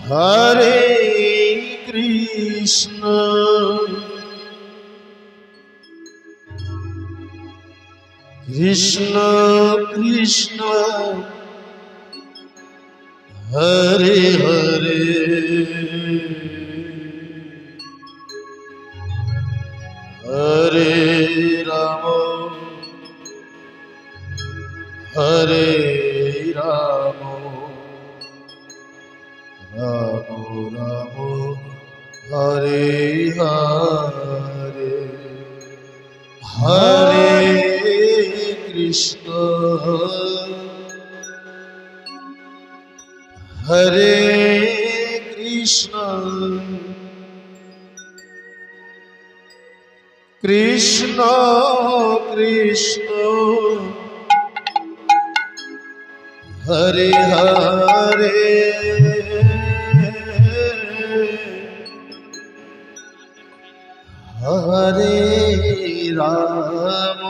হরে Krishna Krishna Krishna Hare Hare Hare Ram হরে Ram Ram Ram Hare Hare Hare Krishna হরে Krishna Krishna Krishna Hare Hare Hare Ram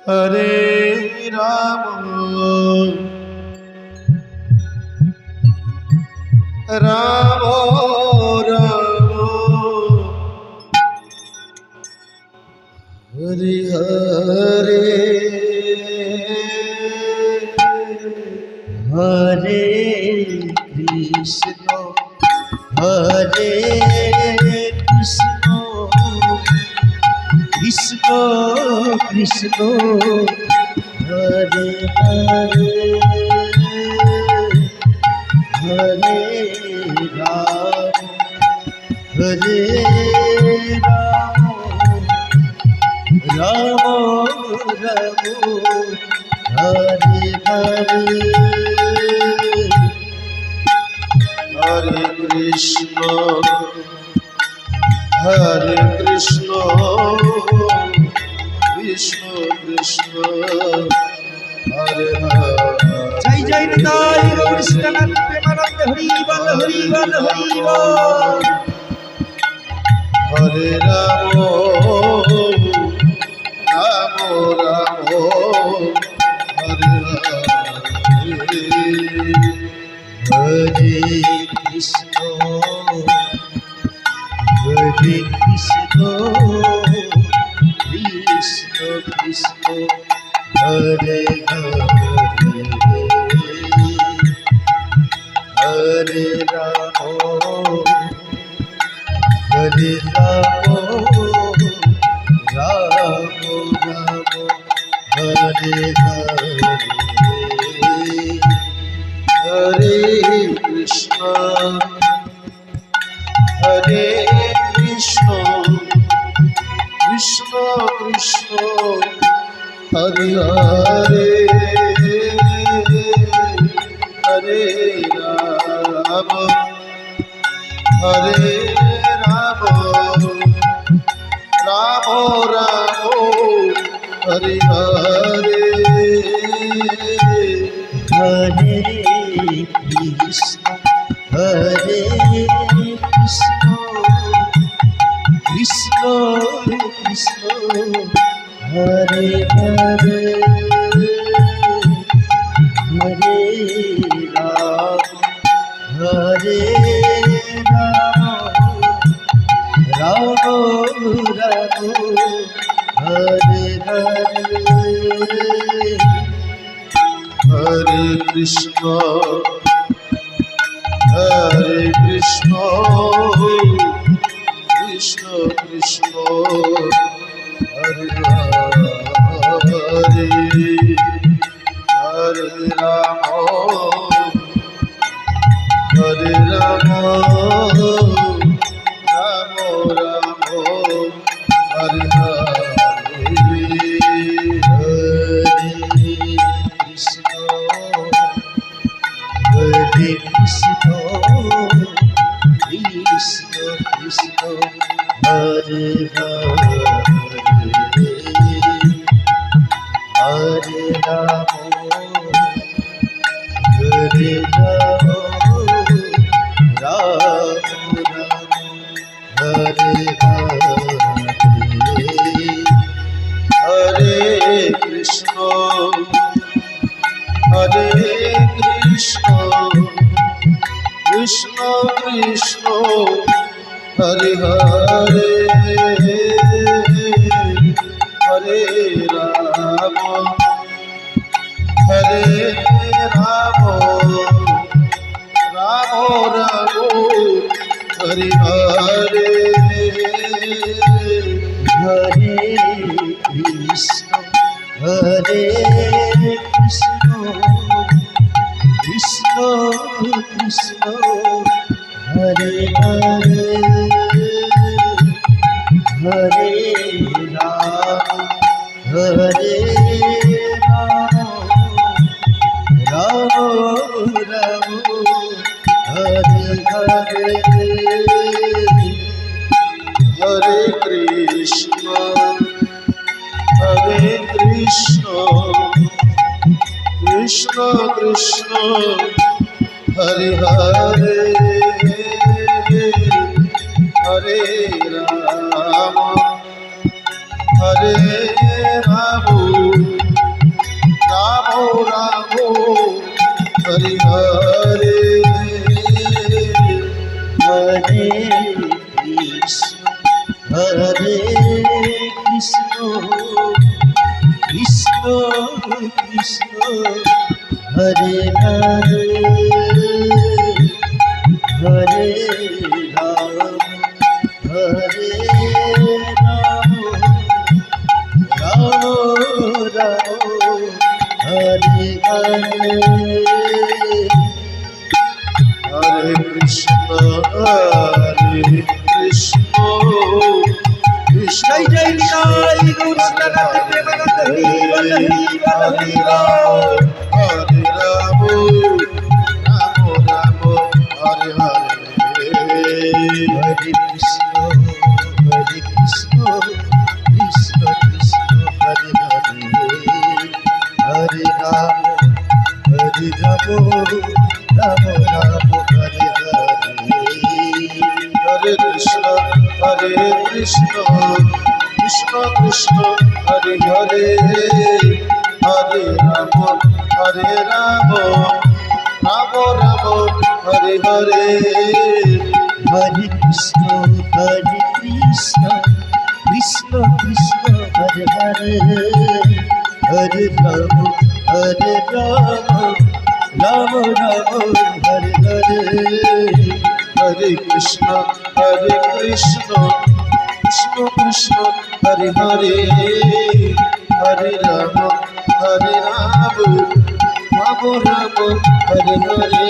হরে Ram Ram Ram Hare Hare Hare Krishna হরে Krishna Krishna Krishna Hare Hare Hare Ram হরে Ram Ram Hare Hare Hare Krishna Krishna Krishna Hare Hare জয় জয় Nitai Gour Srinath Premananda Hari বল Hari বল Hari বল। হরে Ram Ram Ram Hare Hare Hare Krishna হরে Krishna Krishna Krishna Hare Hare Hare Ram হরে Ram Ram Ram Hare Hare Hare Krishna হরে Krishna Krishna Krishna Hare Hare Hare Ram হরে Ram Ram Ram Hare Hare Hare Krishna হরে Krishna Krishna Krishna Hare Hare Hare Ram হরে Ram Ram Hare Hare Hare Krishna Krishna Krishna Hare Hare Hare Ram হরে Ram Ram Ram Hare Hare Hare Krishna Krishna Krishna Hare Hare Hare Ram হরে Ram Ram Ram Hare Hare Krishna হরে Krishna Krishna Hare Hare Hare Ram হরে Ram Ram Ram Hare Hare Hare Krishna হরে Krishna Krishna Krishna Hare Hare Hare Ram হরে Ram Ram Ram Hare Hare Hare Krishna হরে Krishna Krishna Krishna Hare Hare Hare Ram হরে Ram Ram Ram Hare Hare Hare Krishna হরে Krishna Krishna Krishna Hare Hare Hare Ram হরে Ram Ram Ram Hare Hare Hare Krishna Krishna জয় জয় Nitai Gour Sitanath Premananda Hari বল Hari বল Hari বল। হরে Ram Ram Ram Hare Hare Hare Krishna Krishna Krishna Hare Hare Hare Ram Ram Ram Hare Hare Hare Krishna Krishna Krishna Krishna Hare Hare Hare Ram Ram Ram Hare Hare Hare Krishna Krishna Krishna Krishna Hare Hare Hare Ram Ram Ram Hare Hare Hare Krishna Krishna Krishna Krishna Hare Hare Hare Ram Ram Ram Hare Hare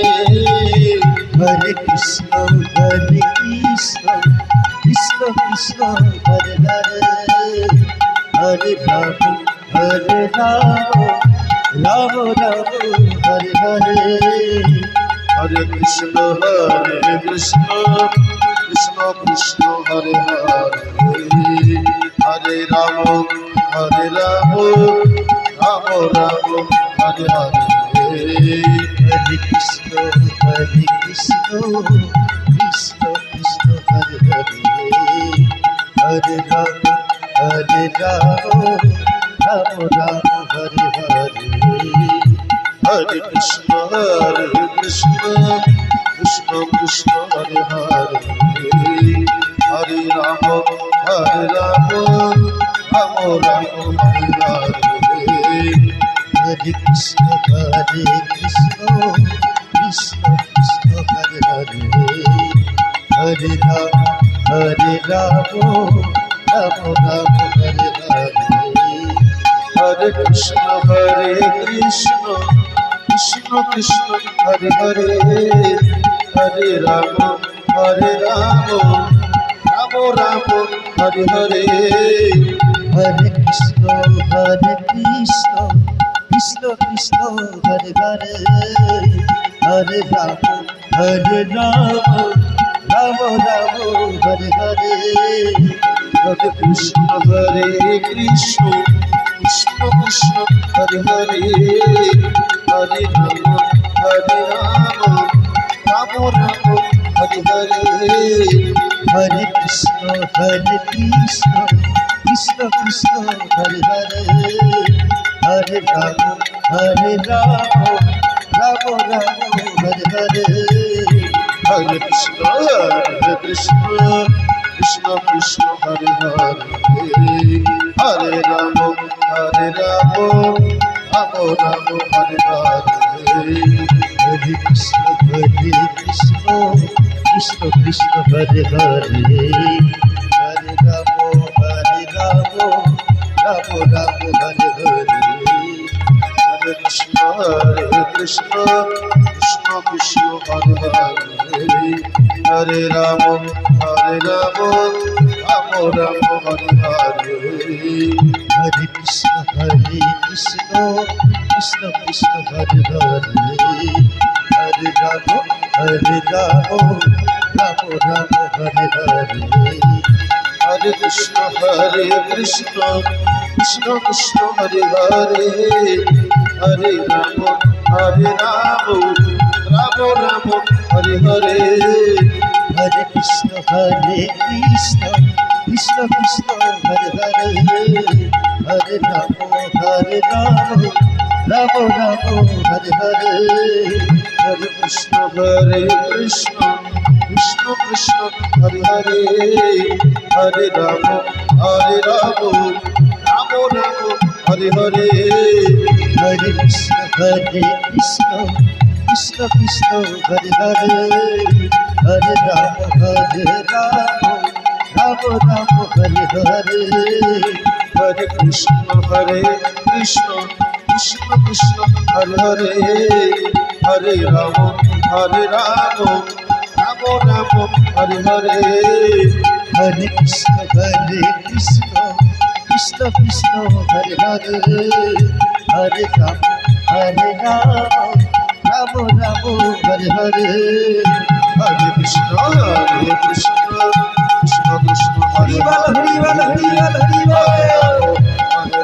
Hare Krishna Krishna Krishna Krishna Hare Hare Hare Ram Ram Ram Hare Hare Hare Krishna Krishna Krishna Krishna Hare Hare Hare Ram Ram Ram Ram Hare Hare Hare Krishna Krishna Krishna Krishna Hare Hare Hare Ram Ram Ram Hare Hare Hare Krishna Krishna Krishna Krishna Hare Hare Hare Ram Ram Ram Ram Hare Hare Hare Krishna Krishna Krishna Krishna Hare Hare Hare Ram Ram Ram Hare Hare Hare Krishna Krishna Krishna Krishna Hare Hare Hare Ram Ram Ram Ram Hare Hare Hare Krishna Krishna Krishna Krishna Hare Hare Hare Ram Ram Ram Hare Hare Hare Krishna Krishna Krishna Krishna Hare Hare Hare Ram Ram Ram Hare Hare Hare Krishna Krishna Krishna Krishna Hare Hare Hare Ram Ram Ram Ram Hare Hare Hare Krishna Krishna Krishna Hare Hare Hare Ram Ram Ram Hare Hare Hare Krishna Krishna Krishna Hare Hare Hare Ram Ram Ram Hare Hare Hare Krishna Krishna Krishna Hare Hare Hare Ram Ram Ram Hare Hare Hare Krishna Krishna Krishna Hare Hare Hare Ram Ram Hare Hare Hare Krishna Krishna Krishna Hare Hare Hare Ram Ram Ram Hare Hare Hare Krishna Krishna Krishna Hare Hare Hare Ram Ram Hare Hare Hare Krishna Krishna Krishna Hare Hare Hare Ram Ram Ram Hare Hare Hare Krishna Krishna Krishna Hare Hare Hare Ram Ram Hare Hare Hare Krishna Krishna Krishna Hare Hare Hare Ram Ram Ram Hare Hare Hare Krishna Krishna Krishna Hare Hare Hare Ram Ram Hare Hare Hare Krishna Krishna Krishna হরে হরিবল হরিবল হরে হরিবল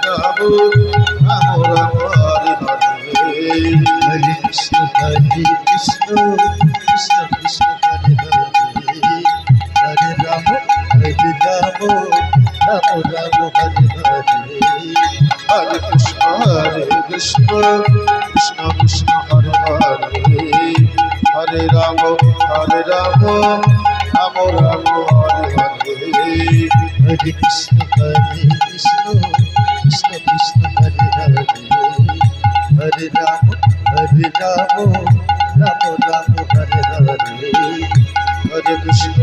Ram Ram Hare Hare Hare Krishna Krishna Krishna Hare Hare Hare Ram Ram Hare Hare Hare Krishna Krishna Krishna Hare Hare Hare Ram Ram Ram Hare Hare Hare Krishna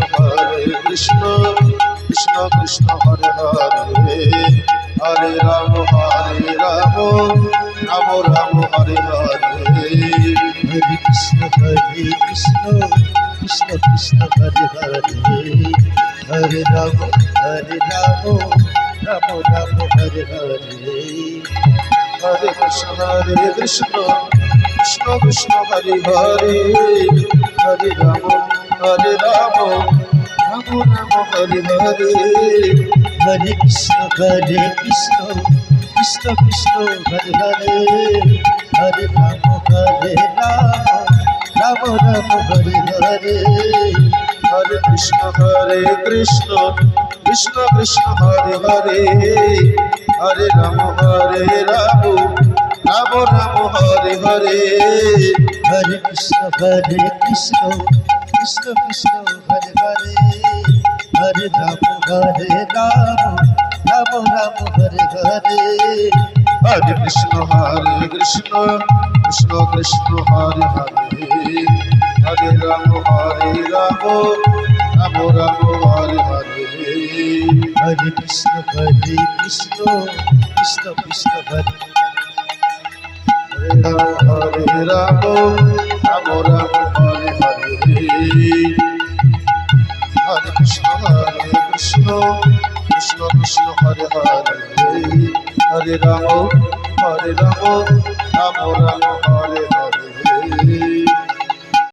Krishna Krishna Hare Hare Hare Ram Ram Hare Hare Hare Krishna Krishna Krishna Hare Hare Hare Ram Ram Ram Hare Hare Hare Krishna Krishna Krishna Hare Hare Hare Ram Ram Hare Hare Hare Krishna Krishna Krishna Hare Hare Hare Ram Ram Ram Hare Hare Hare Krishna Krishna Krishna Hare Hare Hare Ram Ram Hare Hare Hare Krishna Krishna Krishna Hare Hare Hare Ram Ram Ram Hare Hare Hare Krishna Krishna Krishna Hare Hare Hare Ram Ram Hare Hare Hare Krishna Krishna Krishna Hare Hare Hare Ram Ram Hare Hare Hare Krishna Krishna Krishna Hare Hare Ram Hare Hare Hare Krishna Krishna Krishna Hare Hare Hare Ram Ram হরে